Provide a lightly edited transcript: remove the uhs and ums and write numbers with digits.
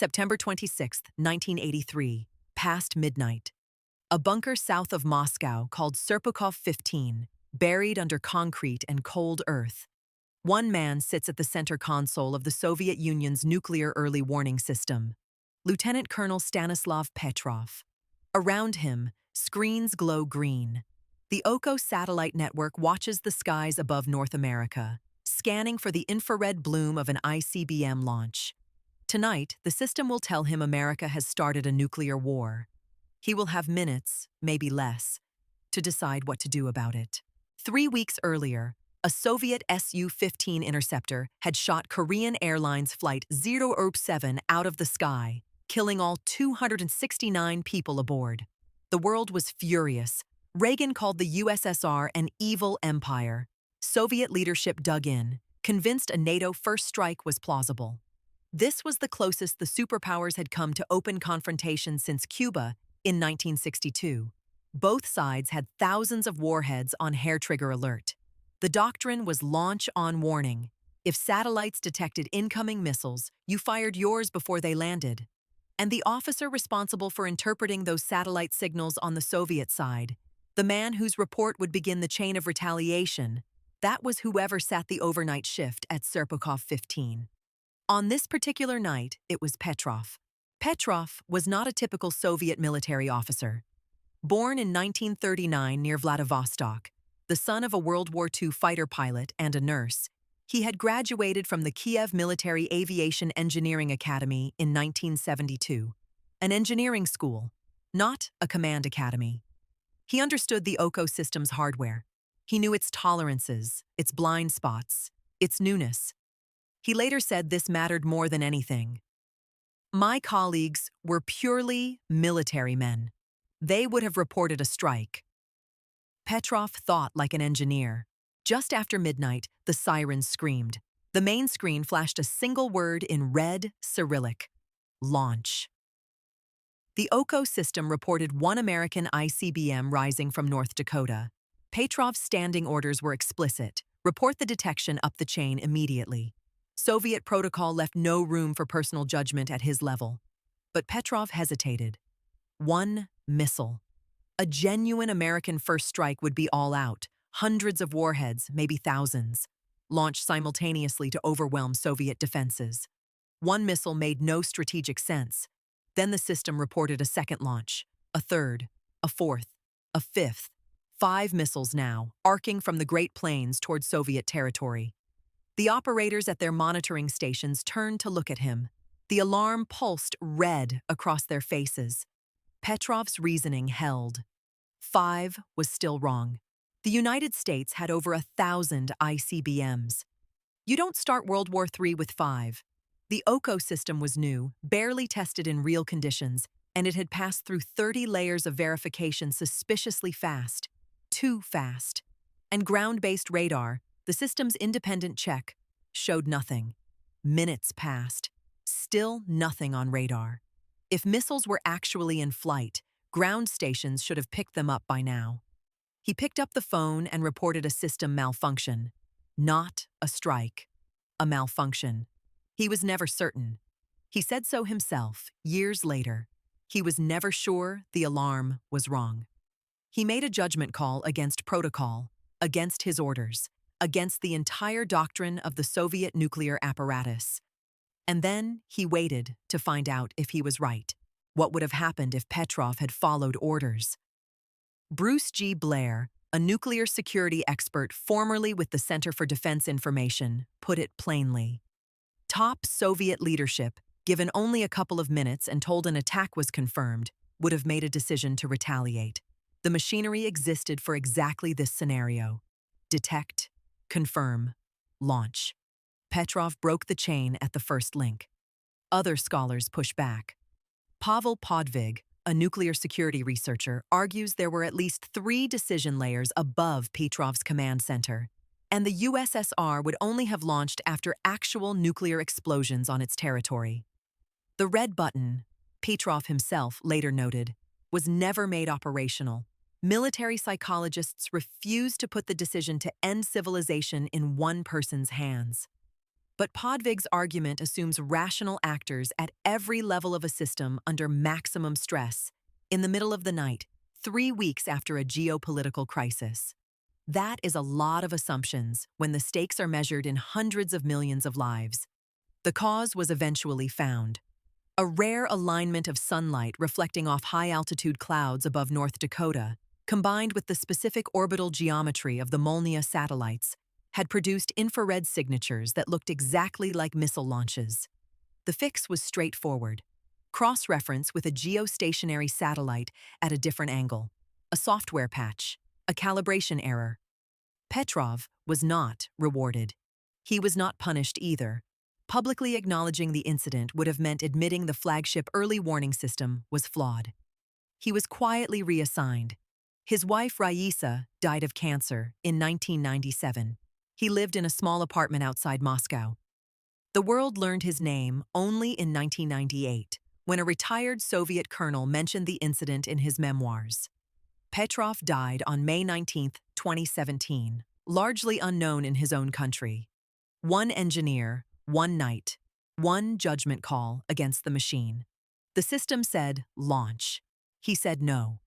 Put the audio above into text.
September 26, 1983, past midnight. A bunker south of Moscow called Serpukhov 15, buried under concrete and cold earth. One man sits at the center console of the Soviet Union's nuclear early warning system, Lieutenant Colonel Stanislav Petrov. Around him, screens glow green. The OCO satellite network watches the skies above North America, scanning for the infrared bloom of an ICBM launch. Tonight, the system will tell him America has started a nuclear war. He will have minutes, maybe less, to decide what to do about it. 3 weeks earlier, a Soviet Su-15 interceptor had shot Korean Airlines Flight 007 out of the sky, killing all 269 people aboard. The world was furious. Reagan called the USSR an evil empire. Soviet leadership dug in, convinced a NATO first strike was plausible. This was the closest the superpowers had come to open confrontation since Cuba in 1962. Both sides had thousands of warheads on hair-trigger alert. The doctrine was launch on warning. If satellites detected incoming missiles, you fired yours before they landed. And the officer responsible for interpreting those satellite signals on the Soviet side, the man whose report would begin the chain of retaliation, that was whoever sat the overnight shift at Serpukhov 15. On this particular night, it was Petrov. Petrov was not a typical Soviet military officer. Born in 1939 near Vladivostok, the son of a World War II fighter pilot and a nurse, he had graduated from the Kiev Military Aviation Engineering Academy in 1972, an engineering school, not a command academy. He understood the OCO system's hardware. He knew its tolerances, its blind spots, its newness. He later said this mattered more than anything. My colleagues were purely military men. They would have reported a strike. Petrov thought like an engineer. Just after midnight, the sirens screamed. The main screen flashed a single word in red Cyrillic: launch. The OCO system reported one American ICBM rising from North Dakota. Petrov's standing orders were explicit: report the detection up the chain immediately. Soviet protocol left no room for personal judgment at his level. But Petrov hesitated. One missile. A genuine American first strike would be all out, hundreds of warheads, maybe thousands, launched simultaneously to overwhelm Soviet defenses. One missile made no strategic sense. Then the system reported a second launch, a third, a fourth, a fifth. 5 missiles now, arcing from the Great Plains toward Soviet territory. The operators at their monitoring stations turned to look at him. The alarm pulsed red across their faces. Petrov's reasoning held. 5 was still wrong. The United States had over 1,000 ICBMs. You don't start World War III with 5. The OCO system was new, barely tested in real conditions, and it had passed through 30 layers of verification suspiciously fast. Too fast. And ground-based radar, the system's independent check, showed nothing. Minutes passed. Still nothing on radar. If missiles were actually in flight, ground stations should have picked them up by now. He picked up the phone and reported a system malfunction. Not a strike. A malfunction. He was never certain. He said so himself, years later. He was never sure the alarm was wrong. He made a judgment call against protocol, against his orders, against the entire doctrine of the Soviet nuclear apparatus. And then he waited to find out if he was right. What would have happened if Petrov had followed orders? Bruce G. Blair, a nuclear security expert formerly with the Center for Defense Information, put it plainly. Top Soviet leadership, given only a couple of minutes and told an attack was confirmed, would have made a decision to retaliate. The machinery existed for exactly this scenario. Detect, confirm, launch. Petrov broke the chain at the first link. Other scholars push back. Pavel Podvig, a nuclear security researcher, argues there were at least 3 decision layers above Petrov's command center, and the USSR would only have launched after actual nuclear explosions on its territory. The red button, Petrov himself later noted, was never made operational. Military psychologists refused to put the decision to end civilization in one person's hands. But Podvig's argument assumes rational actors at every level of a system under maximum stress, in the middle of the night, 3 weeks after a geopolitical crisis. That is a lot of assumptions when the stakes are measured in hundreds of millions of lives. The cause was eventually found. A rare alignment of sunlight reflecting off high-altitude clouds above North Dakota, combined with the specific orbital geometry of the Molniya satellites, had produced infrared signatures that looked exactly like missile launches. The fix was straightforward. Cross-reference with a geostationary satellite at a different angle. A software patch. A calibration error. Petrov was not rewarded. He was not punished either. Publicly acknowledging the incident would have meant admitting the flagship early warning system was flawed. He was quietly reassigned. His wife Raisa died of cancer in 1997. He lived in a small apartment outside Moscow. The world learned his name only in 1998, when a retired Soviet colonel mentioned the incident in his memoirs. Petrov died on May 19, 2017, largely unknown in his own country. One engineer, one night, one judgment call against the machine. The system said, launch. He said no.